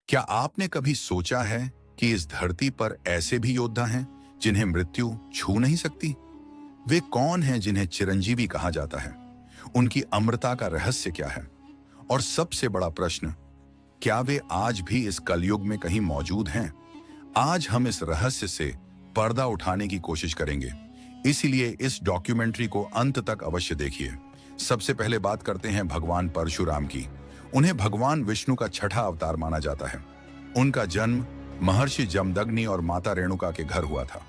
क्या आपने कभी सोचा है कि इस धरती पर ऐसे भी योद्धा हैं जिन्हें मृत्यु छू नहीं सकती? वे कौन हैं जिन्हें चिरंजीवी कहा जाता है? उनकी अमरता का रहस्य क्या है? और सबसे बड़ा प्रश्न, क्या वे आज भी इस कलयुग में कहीं मौजूद हैं? आज हम इस रहस्य से पर्दा उठाने की कोशिश करेंगे, इसीलिए इस डॉक्यूमेंट्री को अंत तक अवश्य देखिए। सबसे पहले बात करते हैं भगवान परशुराम की। उन्हें भगवान विष्णु का छठा अवतार माना जाता है। उनका जन्म महर्षि जमदग्नि और माता रेणुका के घर हुआ था।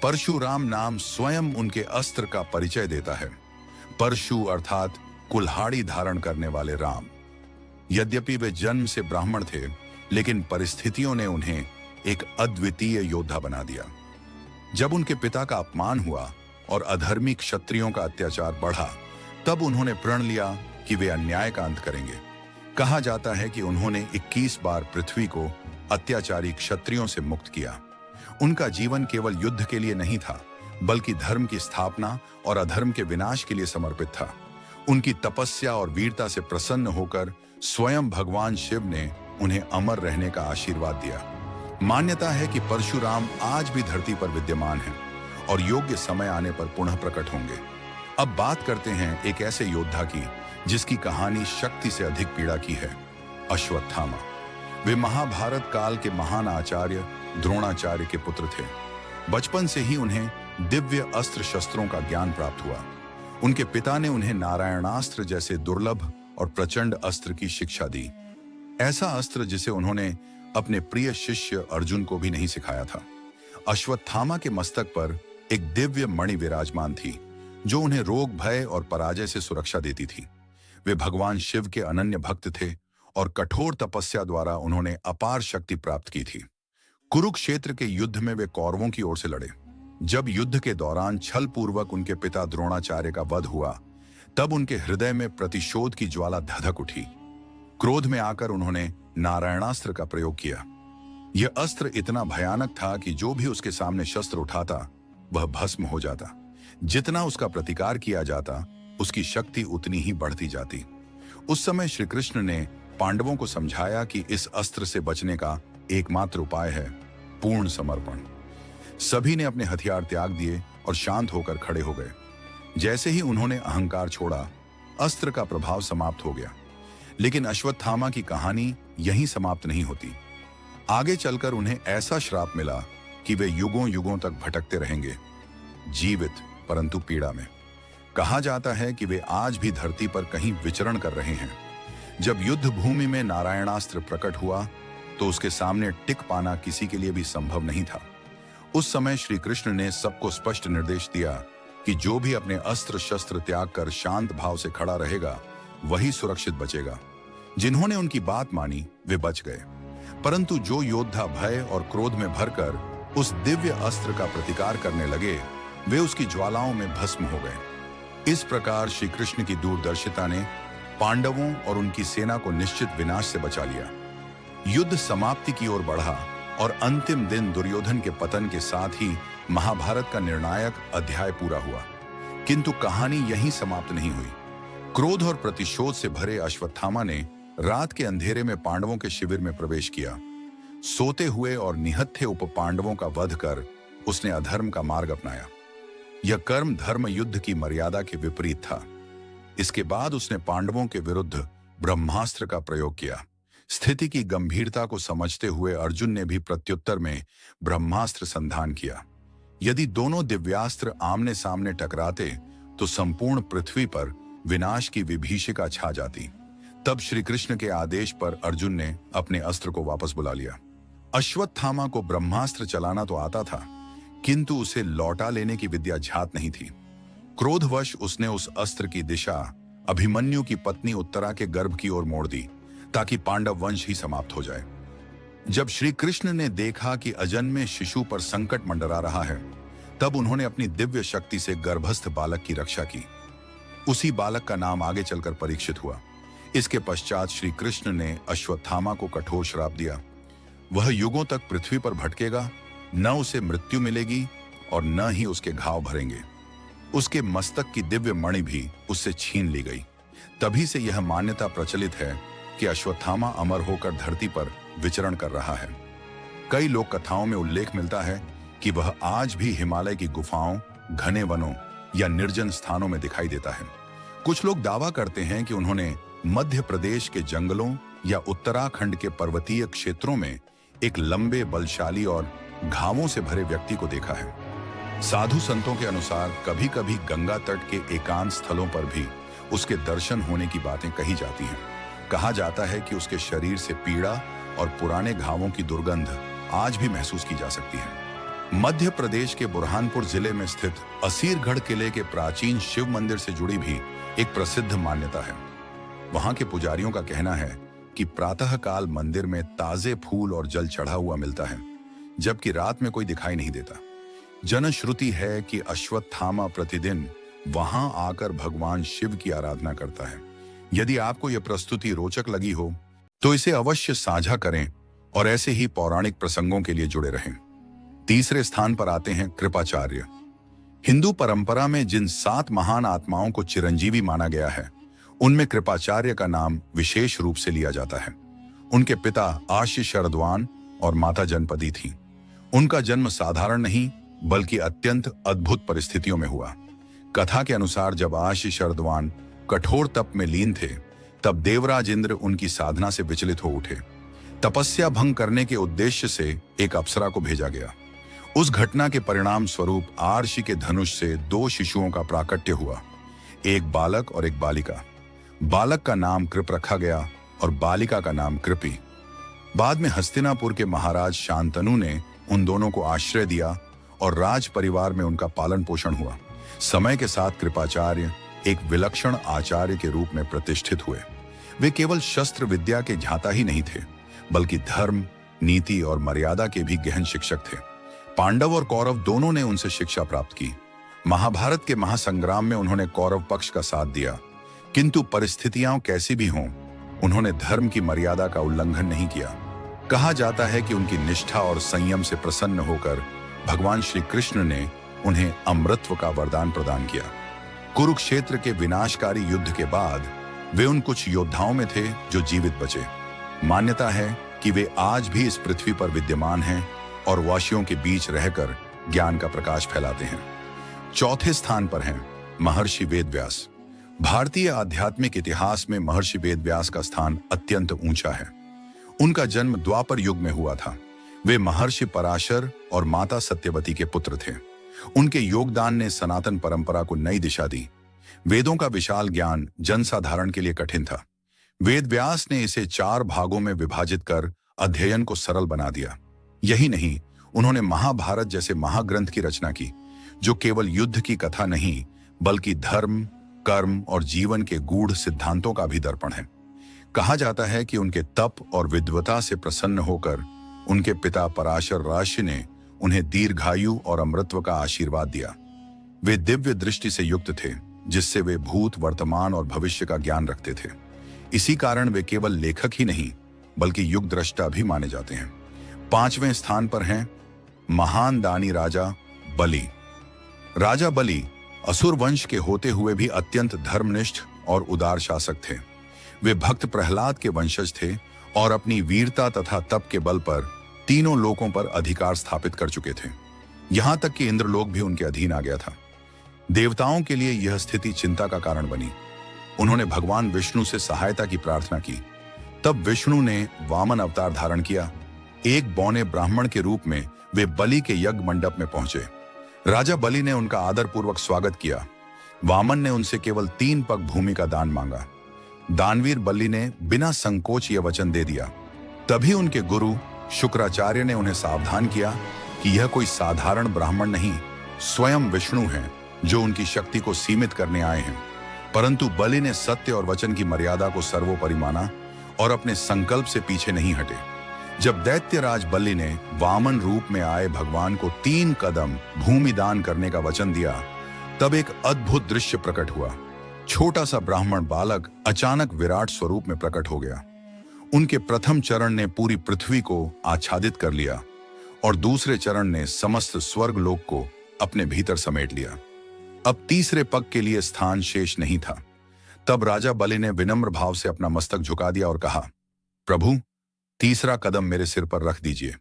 परशुराम नाम स्वयं उनके अस्त्र का परिचय देता है। परशु अर्थात कुल्हाड़ी धारण करने वाले राम। यद्यपि वे जन्म से ब्राह्मण थे, लेकिन परिस्थितियों ने उन्हें एक अद्वितीय योद्धा बना दिया। जब उनके पिता का अपमान हुआ और अधर्मी क्षत्रियों का अत्याचार बढ़ा, तब उन्होंने प्रण लिया कि वे अन्याय का अंत करेंगे। कहा जाता है कि उन्होंने 21 बार पृथ्वी को अत्याचारी क्षत्रियों से मुक्त किया। उनका जीवन केवल युद्ध के लिए नहीं था, बल्कि धर्म की स्थापना और अधर्म के विनाश के लिए समर्पित था। उनकी तपस्या और वीरता से प्रसन्न होकर स्वयं भगवान शिव ने उन्हें अमर रहने का आशीर्वाद दिया। मान्यता है कि परशुराम आज भी धरती पर विद्यमान हैं और योग्य समय आने पर पुनः प्रकट होंगे। अब बात करते हैं एक ऐसे योद्धा की जिसकी कहानी शक्ति से अधिक पीड़ा की है, अश्वत्थामा। वे महाभारत काल के महान आचार्य द्रोणाचार्य के पुत्र थे। बचपन से ही उन्हें दिव्य अस्त्र शस्त्रों का ज्ञान प्राप्त हुआ। उनके पिता ने उन्हें नारायणास्त्र जैसे दुर्लभ और प्रचंड अस्त्र की शिक्षा दी। ऐसा अस्त्र जिसे उन्होंने अपने प्रिय शिष्य अर्जुन को भी नहीं सिखाया था। अश्वत्थामा के मस्तक पर एक दिव्य मणि विराजमान थी, जो उन्हें रोग, भय और पराजय से सुरक्षा देती थी। वे भगवान शिव के अनन्य भक्त थे और कठोर तपस्या द्वारा उन्होंने अपार शक्ति प्राप्त की थी। कुरुक्षेत्र के युद्ध में वे कौरवों की ओर से लड़े। जब युद्ध के दौरान छल पूर्वक उनके पिता द्रोणाचार्य का वध हुआ, तब उनके हृदय में प्रतिशोध की ज्वाला धधक उठी। क्रोध में आकर उन्होंने नारायणास्त्र का प्रयोग किया। यह अस्त्र इतना भयानक था कि जो भी उसके सामने शस्त्र उठाता वह भस्म हो जाता। जितना उसका प्रतिकार किया जाता, उसकी शक्ति उतनी ही बढ़ती जाती। उस समय श्री कृष्ण ने पांडवों को समझाया कि इस अस्त्र से बचने का एकमात्र उपाय है पूर्ण समर्पण। सभी ने अपने हथियार त्याग दिए और शांत होकर खड़े हो गए। जैसे ही उन्होंने अहंकार छोड़ा, अस्त्र का प्रभाव समाप्त हो गया। लेकिन अश्वत्थामा की कहानी यहीं समाप्त नहीं होती। आगे चलकर उन्हें ऐसा श्राप मिला कि वे युगों युगों तक भटकते रहेंगे, जीवित परंतु पीड़ा में। कहा जाता है कि वे आज भी धरती पर कहीं विचरण कर रहे हैं। जब युद्ध भूमि में नारायणास्त्र प्रकट हुआ, तो उसके सामने टिक पाना किसी के लिए भी संभव नहीं था। उस समय श्री कृष्ण ने सबको स्पष्ट निर्देश दिया कि जो भी अपने अस्त्र शस्त्र त्याग कर शांत भाव से खड़ा रहेगा, वही सुरक्षित बचेगा। जिन्होंने उनकी बात मानी वे बच गए, परंतु जो योद्धा भय और क्रोध में भरकर उस दिव्य अस्त्र का प्रतिकार करने लगे, वे उसकी ज्वालाओं में भस्म हो गए। इस प्रकार श्री कृष्ण की दूरदर्शिता ने पांडवों और उनकी सेना को निश्चित विनाश से बचा लिया। युद्ध समाप्ति की ओर बढ़ा और अंतिम दिन दुर्योधन के पतन के साथ ही महाभारत का निर्णायक अध्याय पूरा हुआ। किंतु कहानी यहीं समाप्त नहीं हुई। क्रोध और प्रतिशोध से भरे अश्वत्थामा ने रात के अंधेरे में पांडवों के शिविर में प्रवेश किया। सोते हुए और निहत्थे उप पांडवों का वध कर उसने अधर्म का मार्ग अपनाया। यह कर्म धर्म युद्ध की मर्यादा के विपरीत था। इसके बाद उसने पांडवों के विरुद्ध ब्रह्मास्त्र का प्रयोग किया। स्थिति की गंभीरता को समझते हुए अर्जुन ने भी प्रत्युत्तर में ब्रह्मास्त्र संधान किया। यदि दोनों दिव्यास्त्र आमने सामने टकराते तो संपूर्ण पृथ्वी पर विनाश की विभीषिका छा जाती। तब श्री कृष्ण के आदेश पर अर्जुन ने अपने अस्त्र को वापस बुला लिया। अश्वत्थामा को ब्रह्मास्त्र चलाना तो आता था, किंतु उसे लौटा लेने की विद्या ज्ञात नहीं थी। क्रोधवश उसने उस अस्त्र की दिशा अभिमन्यु की पत्नी उत्तरा के गर्भ की ओर मोड़ दी, ताकि पांडव वंश ही समाप्त हो जाए। जब श्री कृष्ण ने देखा कि अजन्मे शिशु पर संकट मंडरा रहा है, तब उन्होंने अपनी दिव्य शक्ति से गर्भस्थ बालक की रक्षा की। उसी बालक का नाम आगे चलकर परीक्षित हुआ। इसके पश्चात श्री कृष्ण ने अश्वत्थामा को कठोर श्राप दिया। वह युगों तक पृथ्वी पर भटकेगा, न उसे मृत्यु मिलेगी और न ही उसके घाव भरेंगे। उसके मस्तक की दिव्य मणि भी उससे छीन ली गई। तभी से यह मान्यता प्रचलित है कि अश्वत्थामा अमर होकर धरती पर विचरण कर रहा है। कई लोक कथाओं में उल्लेख मिलता है कि वह आज भी हिमालय की गुफाओं, घने वनों या निर्जन स्थानों में दिखाई देता है। कुछ लोग दावा करते हैं कि उन्होंने मध्य प्रदेश के जंगलों या उत्तराखंड के पर्वतीय क्षेत्रों में एक लंबे, बलशाली और घावों से भरे व्यक्ति को देखा है। साधु संतों के अनुसार कभी कभी गंगा तट के एकांत स्थलों पर भी उसके दर्शन होने की बातें कही जाती हैं। कहा जाता है कि उसके शरीर से पीड़ा और पुराने घावों की दुर्गंध आज भी महसूस की जा सकती है। मध्य प्रदेश के बुरहानपुर जिले में स्थित असीरगढ़ किले के प्राचीन शिव मंदिर से जुड़ी भी एक प्रसिद्ध मान्यता है। वहां के पुजारियों का कहना है कि प्रातःकाल मंदिर में ताजे फूल और जल चढ़ा हुआ मिलता है, जबकि रात में कोई दिखाई नहीं देता। जनश्रुति है कि अश्वत्थामा प्रतिदिन वहां आकर भगवान शिव की आराधना करता है। यदि आपको यह प्रस्तुति रोचक लगी हो तो इसे अवश्य साझा करें और ऐसे ही पौराणिक प्रसंगों के लिए जुड़े रहें। तीसरे स्थान पर आते हैं कृपाचार्य। हिंदू परंपरा में जिन 7 महान आत्माओं को चिरंजीवी माना गया है, उनमें कृपाचार्य का नाम विशेष रूप से लिया जाता है। उनके पिता आशी शरद्वान और माता जनपदी थी। उनका जन्म साधारण नहीं बल्कि अत्यंत अद्भुत परिस्थितियों में हुआ। कथा के अनुसार जब आशी शरद्वान कठोर तप में लीन थे, तब देवराज इंद्र उनकी साधना से विचलित हो उठे। तपस्या भंग करने के उद्देश्य से एक अप्सरा को भेजा गया। उस घटना के परिणाम स्वरूप आर्षि के धनुष से 2 शिशुओं का प्राकट्य हुआ, एक बालक और एक बालिका। बालक का नाम कृप रखा गया और बालिका का नाम कृपी। बाद में हस्तिनापुर के महाराज शांतनु ने उन दोनों को आश्रय दिया और राज परिवार में उनका पालन पोषण हुआ। समय के साथ कृपाचार्य एक विलक्षण आचार्य के रूप में प्रतिष्ठित हुए। वे केवल शस्त्र विद्या के ज्ञाता ही नहीं थे, बल्कि धर्म, नीति और मर्यादा के भी गहन शिक्षक थे। पांडव और कौरव दोनों ने उनसे शिक्षा प्राप्त की। महाभारत के महासंग्राम में उन्होंने कौरव पक्ष का साथ दिया, किंतु परिस्थितियां कैसी भी हों, उन्होंने धर्म की मर्यादा का उल्लंघन नहीं किया। कहा जाता है कि उनकी निष्ठा और संयम से प्रसन्न होकर भगवान श्री कृष्ण ने उन्हें अमृतत्व का वरदान प्रदान किया। कुरुक्षेत्र के विनाशकारी युद्ध के बाद वे उन कुछ योद्धाओं में थे जो जीवित बचे। मान्यता है कि वे आज भी इस पृथ्वी पर विद्यमान हैं और वासियों के बीच रहकर ज्ञान का प्रकाश फैलाते हैं। चौथे स्थान पर हैं महर्षि वेदव्यास। भारतीय आध्यात्मिक इतिहास में महर्षि वेदव्यास का स्थान अत्यंत ऊंचा है। उनका जन्म द्वापर युग में हुआ था। वे महर्षि पराशर और माता सत्यवती के पुत्र थे। उनके योगदान ने सनातन परंपरा को नई दिशा दी। वेदों का विशाल ज्ञान जनसाधारण के लिए कठिन था। वेदव्यास ने इसे 4 भागों में विभाजित कर अध्ययन को सरल बना दिया। यही नहीं, उन्होंने महाभारत जैसे महाग्रंथ की रचना की, जो केवल युद्ध की कथा नहीं बल्कि धर्म, कर्म और जीवन के गूढ़ सिद्धांतों का भी दर्पण है। कहा जाता है कि उनके तप और विद्वता से प्रसन्न होकर उनके पिता पराशर ऋषि ने उन्हें दीर्घायु और अमृतत्व का आशीर्वाद दिया। वे दिव्य दृष्टि से युक्त थे, जिससे वे भूत, वर्तमान और भविष्य का ज्ञान रखते थे। इसी कारण वे केवल लेखक ही नहीं बल्कि युग द्रष्टा भी माने जाते हैं। 5वें स्थान पर हैं महान दानी राजा बलि। राजा बलि असुर वंश के होते हुए भी अत्यंत धर्मनिष्ठ और उदार शासक थे। वे भक्त प्रहलाद के वंशज थे और अपनी वीरता तथा तप के बल पर तीनों लोकों पर अधिकार स्थापित कर चुके थे। यहां तक कि इंद्रलोक भी उनके अधीन आ गया था। देवताओं के लिए यह स्थिति चिंता का कारण बनी। उन्होंने भगवान विष्णु से सहायता की प्रार्थना की। तब विष्णु ने वामन अवतार धारण किया। एक बौने ब्राह्मण के रूप में वे बलि के यज्ञ मंडप में पहुंचे। राजा बलि ने उनका आदरपूर्वक स्वागत किया। वामन ने उनसे केवल 3 पग भूमि का दान मांगा। दानवीर बलि ने बिना संकोच यह वचन दे दिया। तभी उनके गुरु शुक्राचार्य ने उन्हें सावधान किया कि यह कोई साधारण ब्राह्मण नहीं, स्वयं विष्णु हैं जो उनकी शक्ति को सीमित करने आए हैं। परंतु बलि ने सत्य और वचन की मर्यादा को सर्वोपरि माना और अपने संकल्प से पीछे नहीं हटे। जब दैत्यराज बलि ने वामन रूप में आए भगवान को 3 कदम भूमि दान करने का वचन दिया, तब एक अद्भुत दृश्य प्रकट हुआ। छोटा सा ब्राह्मण बालक अचानक विराट स्वरूप में प्रकट हो गया। उनके प्रथम चरण ने पूरी पृथ्वी को आच्छादित कर लिया और दूसरे चरण ने समस्त स्वर्ग लोक को अपने भीतर समेट लिया। अब तीसरे पग के लिए स्थान शेष नहीं था। तब राजा बलि ने विनम्र भाव से अपना मस्तक झुका दिया और कहा, प्रभु, तीसरा कदम मेरे सिर पर रख दीजिए।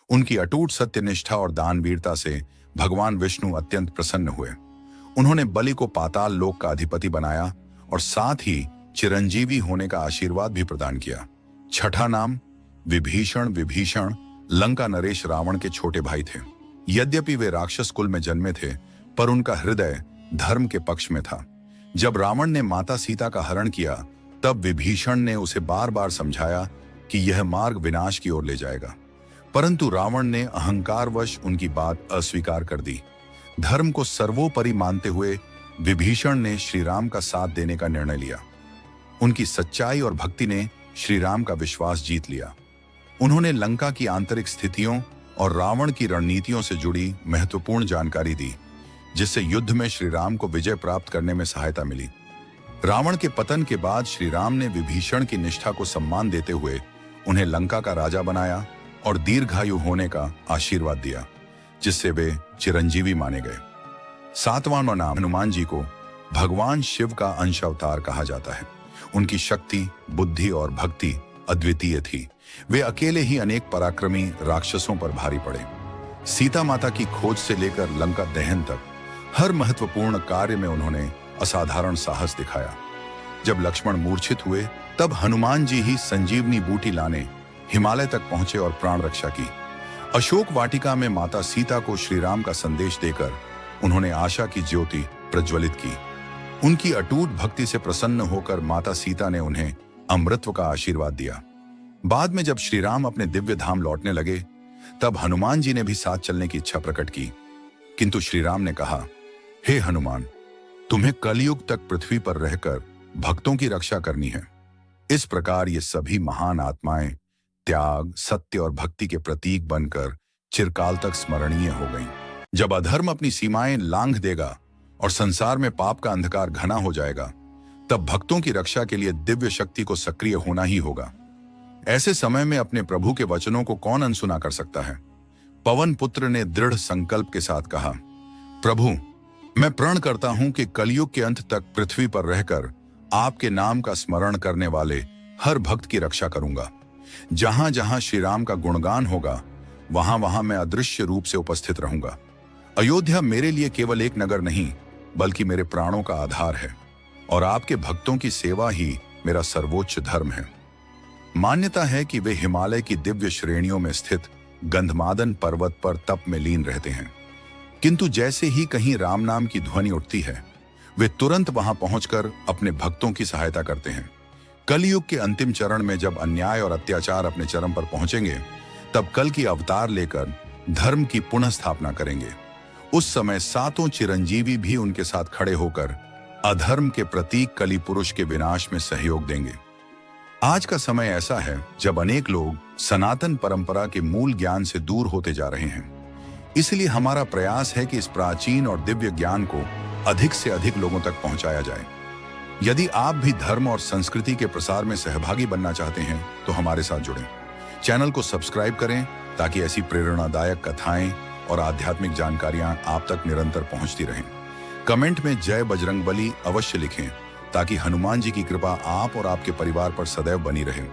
उनकी अटूट सत्यनिष्ठा और दानवीरता से भगवान विष्णु अत्यंत प्रसन्न हुए। उन्होंने बलि को पाताल लोक का अधिपति बनाया और साथ ही चिरंजीवी होने का आशीर्वाद भी प्रदान किया। छठा नाम विभीषण। विभीषण लंका नरेश रावण के छोटे भाई थे। यद्यपि वे राक्षस कुल में जन्मे थे, पर उनका हृदय धर्म के पक्ष में था। जब रावण ने माता सीता का हरण किया, तब विभीषण ने उसे बार बार समझाया कि यह मार्ग विनाश की ओर ले जाएगा, परंतु रावण ने अहंकारवश उनकी बात अस्वीकार कर दी। धर्म को सर्वोपरि मानते हुए विभीषण ने श्री राम का साथ देने का निर्णय लिया। उनकी सच्चाई और भक्ति ने श्री राम का विश्वास जीत लिया। उन्होंने लंका की आंतरिक स्थितियों और रावण की रणनीतियों से जुड़ी महत्वपूर्ण जानकारी दी, जिससे युद्ध में श्री राम को विजय प्राप्त करने में सहायता मिली। रावण के पतन के बाद श्री राम ने विभीषण की निष्ठा को सम्मान देते हुए उन्हें लंका का राजा बनाया और दीर्घायु होने का आशीर्वाद दिया, जिससे वे चिरंजीवी माने गए। सातवां नाम हनुमान जी को भगवान शिव का अंश अवतार कहा जाता है। उनकी शक्ति, बुद्धि और भक्ति अद्वितीय थी। वे अकेले ही अनेक पराक्रमी राक्षसों पर भारी पड़े। सीता माता की खोज से लेकर लंका दहन तक हर महत्वपूर्ण कार्य में उन्होंने असाधारण साहस दिखाया। जब लक्ष्मण मूर्छित हुए, तब हनुमान जी ही संजीवनी बूटी लाने हिमालय तक पहुंचे और प्राण रक्षा की। अशोक वाटिका में माता सीता को श्री राम का संदेश देकर उन्होंने आशा की ज्योति प्रज्वलित की। उनकी अटूट भक्ति से प्रसन्न होकर माता सीता ने उन्हें अमृतत्व का आशीर्वाद दिया। बाद में जब श्री राम अपने दिव्य धाम लौटने लगे, तब हनुमान जी ने भी साथ चलने की इच्छा प्रकट की, किंतु श्री राम ने कहा, हे हनुमान, तुम्हें कलयुग तक पृथ्वी पर रहकर भक्तों की रक्षा करनी है। इस प्रकार ये सभी महान आत्माएं त्याग, सत्य और भक्ति के प्रतीक बनकर चिरकाल तक स्मरणीय हो गईं। जब अधर्म अपनी सीमाएं लांघ देगा और संसार में पाप का अंधकार घना हो जाएगा, तब भक्तों की रक्षा के लिए दिव्य शक्ति को सक्रिय होना ही होगा। ऐसे समय में अपने प्रभु के वचनों को कौन अनसुना कर सकता है। पवन पुत्र ने दृढ़ संकल्प के साथ कहा, प्रभु, मैं प्रण करता हूं कि कलयुग के अंत तक पृथ्वी पर रहकर आपके नाम का स्मरण करने वाले हर भक्त की रक्षा करूंगा। जहां जहां श्री राम का गुणगान होगा, वहां वहां मैं अदृश्य रूप से उपस्थित रहूंगा। अयोध्या मेरे लिए केवल एक नगर नहीं, बल्कि मेरे प्राणों का आधार है, और आपके भक्तों की सेवा ही मेरा सर्वोच्च धर्म है। मान्यता है कि वे हिमालय की दिव्य श्रेणियों में स्थित गंधमादन पर्वत पर तप में लीन रहते हैं, किंतु जैसे ही कहीं राम नाम की ध्वनि उठती है, वे तुरंत वहां पहुंचकर अपने भक्तों की सहायता करते हैं। कलयुग के अंतिम चरण में जब अन्याय और अत्याचार अपने चरम पर पहुंचेंगे, तब कल की अवतार लेकर धर्म की पुनः स्थापना करेंगे। उस समय सातों चिरंजीवी भी उनके साथ खड़े होकर अधर्म के प्रतीक कली पुरुष के विनाश में सहयोग देंगे। आज का समय ऐसा है जब अनेक लोग सनातन परंपरा के मूल ज्ञान से दूर होते जा रहे हैं। इसलिए हमारा प्रयास है कि इस प्राचीन और दिव्य ज्ञान को अधिक से अधिक लोगों तक पहुंचाया जाए। यदि आप भी धर्म और संस्कृति के प्रसार में सहभागी बनना चाहते हैं, तो हमारे साथ जुड़ें। चैनल को सब्सक्राइब करें ताकि ऐसी प्रेरणादायक कथाएं और आध्यात्मिक जानकारियां आप तक निरंतर पहुंचती रहें। कमेंट में जय बजरंगबली अवश्य लिखें ताकि हनुमान जी की कृपा आप और आपके परिवार पर सदैव बनी रहे।